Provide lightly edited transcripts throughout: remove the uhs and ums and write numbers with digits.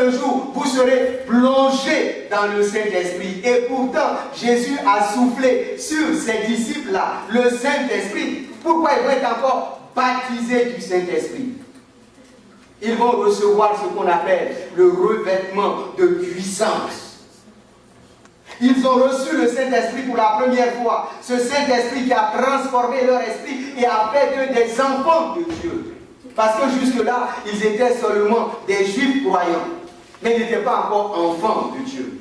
Un jour, vous serez plongés dans le Saint-Esprit. Et pourtant, Jésus a soufflé sur ses disciples-là le Saint-Esprit. Pourquoi ils vont être encore baptisés du Saint-Esprit? Ils vont recevoir ce qu'on appelle le revêtement de puissance. Ils ont reçu le Saint-Esprit pour la première fois. Ce Saint-Esprit qui a transformé leur esprit et a fait d'eux des enfants de Dieu. Parce que jusque-là, ils étaient seulement des Juifs croyants. Mais ils n'étaient pas encore enfants de Dieu.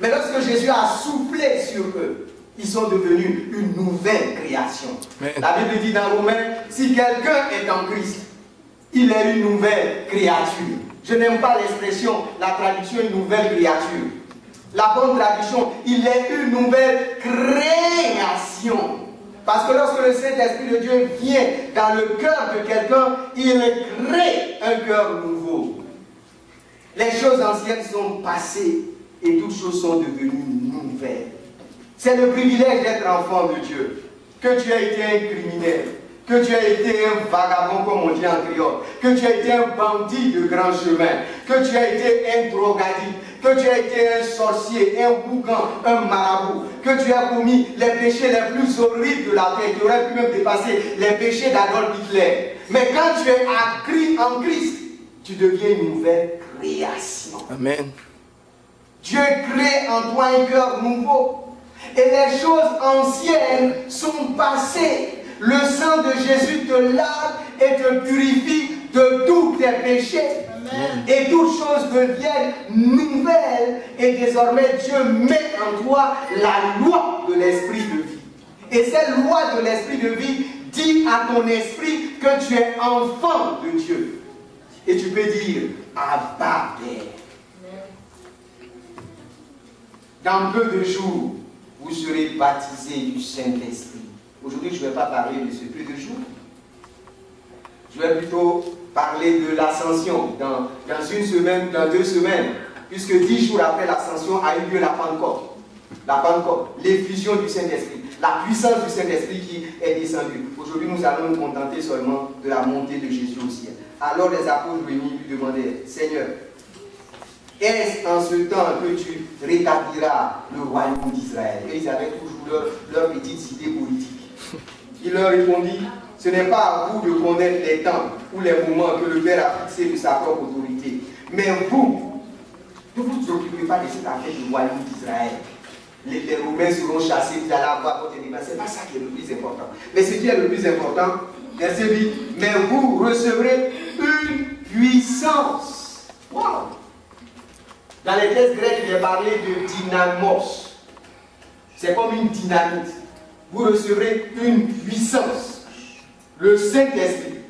Mais lorsque Jésus a soufflé sur eux, ils sont devenus une nouvelle création. La Bible dit dans Romains, si quelqu'un est en Christ, il est une nouvelle créature. Je n'aime pas l'expression, la traduction une nouvelle créature. La bonne traduction, il est une nouvelle création. Parce que lorsque le Saint-Esprit de Dieu vient dans le cœur de quelqu'un, il crée un cœur nouveau. Les choses anciennes sont passées et toutes choses sont devenues nouvelles. C'est le privilège d'être enfant de Dieu. Que tu aies été un criminel, que tu aies été un vagabond comme on dit en créole, que tu aies été un bandit de grand chemin, que tu aies été un drogadicte, que tu aies été un sorcier, un boucan, un marabout, que tu aies commis les péchés les plus horribles de la terre, tu aurais pu même dépasser les péchés d'Adolf Hitler. Mais quand tu es en Christ, tu deviens une nouvelle création. Amen. Dieu crée en toi un cœur nouveau. Et les choses anciennes sont passées. Le sang de Jésus te lave et te purifie de tous tes péchés. Amen. Et toutes choses deviennent nouvelles. Et désormais, Dieu met en toi la loi de l'esprit de vie. Et cette loi de l'esprit de vie dit à ton esprit que tu es enfant de Dieu. Et tu peux dire, Abba Père. Dans peu de jours, vous serez baptisés du Saint-Esprit. Aujourd'hui, je ne vais pas parler de ce peu de jours. Je vais plutôt parler de l'ascension dans une semaine, dans 2 semaines, puisque 10 jours après l'ascension a eu lieu la Pentecôte. La Pentecôte, l'effusion du Saint-Esprit, la puissance du Saint-Esprit qui est descendue. Aujourd'hui, nous allons nous contenter seulement de la montée de Jésus au ciel. Alors les apôtres réunis lui demandèrent, Seigneur, est-ce en ce temps que tu rétabliras le royaume d'Israël? Et ils avaient toujours leurs petites idées politiques. Il leur répondit, ce n'est pas à vous de connaître les temps ou les moments que le Père a fixés de sa propre autorité. Mais vous, ne vous occupez pas de cette affaire du royaume d'Israël. Les Romains seront chassés, vous allez avoir votre débat. Ce n'est pas ça qui est le plus important. Mais ce qui est le plus important, verset 8, mais vous recevrez une puissance. Wow. Dans les textes grecs, il est parlé de dynamos. C'est comme une dynamite. Vous recevrez une puissance. Le Saint-Esprit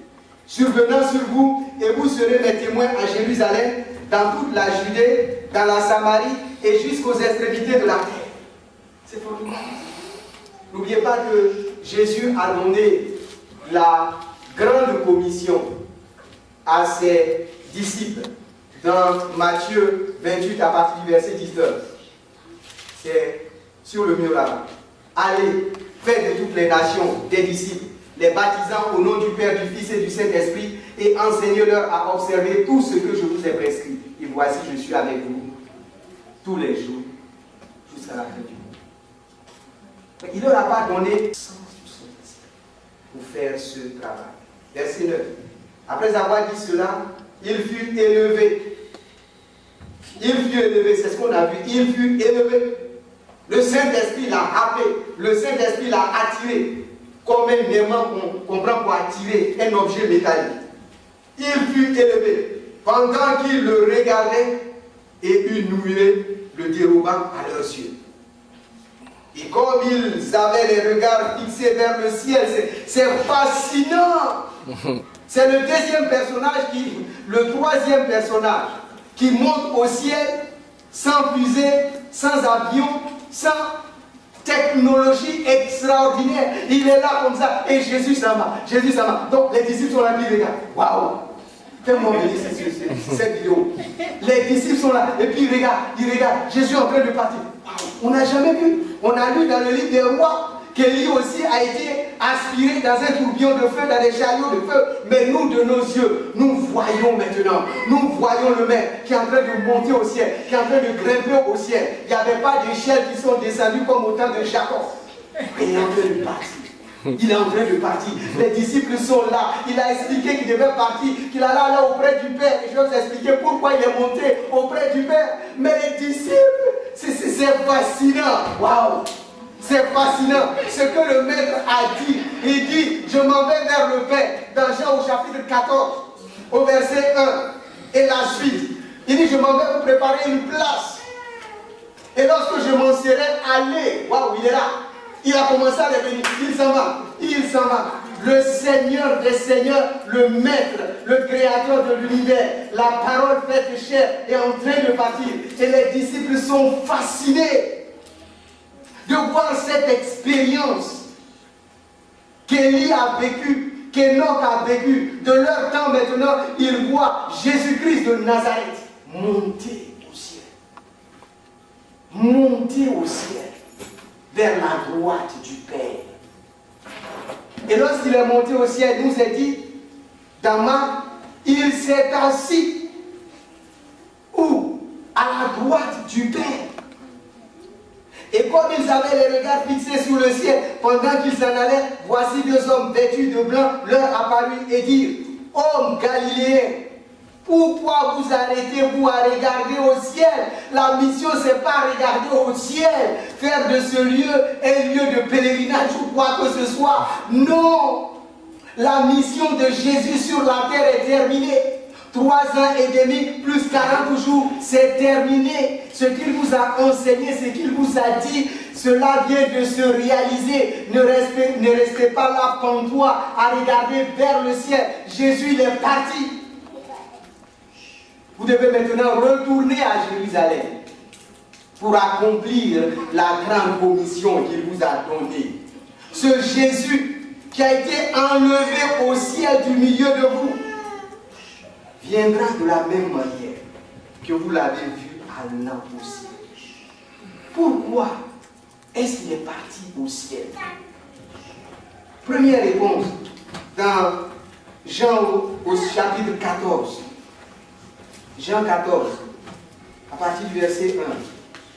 survenant sur vous, et vous serez mes témoins à Jérusalem, dans toute la Judée, dans la Samarie et jusqu'aux extrémités de la terre. C'est formidable. N'oubliez pas que Jésus a donné la grande commission à ses disciples dans Matthieu 28 à partir du verset 19. C'est sur le mur là-bas. Allez, faites de toutes les nations des disciples, les baptisant au nom du Père, du Fils et du Saint-Esprit, et enseignez-leur à observer tout ce que je vous ai prescrit. Et voici, je suis avec vous tous les jours jusqu'à la fin du monde. Mais il ne leur a pas donné le sens du Saint-Esprit pour faire ce travail. Verset 9. Après avoir dit cela, il fut élevé. Il fut élevé, c'est ce qu'on a vu. Il fut élevé. Le Saint-Esprit l'a happé. Le Saint-Esprit l'a attiré. Comme un aimant qu'on prend pour attirer un objet métallique. Il fut élevé. Pendant qu'ils le regardaient, et une nuée le déroba à leurs yeux. Et comme ils avaient les regards fixés vers le ciel, c'est fascinant. C'est le deuxième personnage, le troisième personnage, qui monte au ciel sans fusée, sans avion, sans technologie extraordinaire. Il est là comme ça, et Jésus s'en va. Jésus s'en va. Donc les disciples sont là, puis ils regardent. Waouh! Fais-moi bénir cette vidéo. Les disciples sont là, et puis ils regardent. Jésus est en train de partir. On n'a jamais vu. On a lu dans le livre des rois qu'Élie aussi a été aspirés dans un tourbillon de feu, dans des chariots de feu. Mais nous, de nos yeux, nous voyons maintenant. Nous voyons le Maître qui est en train de monter au ciel, qui est en train de grimper au ciel. Il n'y avait pas d'échelles qui sont descendues comme au temps de Jacob. Il est en train de partir. Il est en train de partir. Les disciples sont là. Il a expliqué qu'il devait partir, qu'il allait aller auprès du Père. Et je vais vous expliquer pourquoi il est monté auprès du Père. Mais les disciples, c'est fascinant. Waouh! C'est fascinant. Ce que le Maître a dit. Il dit, je m'en vais vers le Père. Dans Jean au chapitre 14, au verset 1. Et la suite. Il dit, je m'en vais vous préparer une place. Et lorsque je m'en serai allé, waouh, il est là. Il a commencé à revenir. Il s'en va. Il s'en va. Le Seigneur des Seigneurs, le Maître, le Créateur de l'univers, la parole faite chair est en train de partir. Et les disciples sont fascinés de voir cette expérience qu'Élie a vécue, qu'Enoch a vécue. De leur temps maintenant, ils voient Jésus-Christ de Nazareth monter au ciel. Monter au ciel. Vers la droite du Père. Et lorsqu'il est monté au ciel, il nous est dit, dans Marc, il s'est assis. Où? À la droite du Père. Et comme ils avaient les regards fixés sur le ciel, pendant qu'ils s'en allaient, voici deux hommes vêtus de blanc leur apparurent et dirent, hommes galiléens, pourquoi vous arrêtez-vous à regarder au ciel? La mission, ce n'est pas regarder au ciel, faire de ce lieu un lieu de pèlerinage ou quoi que ce soit. Non! La mission de Jésus sur la terre est terminée. 3 ans et demi plus 40 jours, c'est terminé. Ce qu'il vous a enseigné, ce qu'il vous a dit, cela vient de se réaliser. Ne restez pas là pantois à regarder vers le ciel. Jésus, il est parti. Vous devez maintenant retourner à Jérusalem pour accomplir la grande commission qu'il vous a donnée. Ce Jésus qui a été enlevé au ciel du milieu de vous viendra de la même manière que vous l'avez vu allant au ciel. Pourquoi est-ce qu'il est parti au ciel? Première réponse dans Jean au chapitre 14. Jean 14, à partir du verset 1.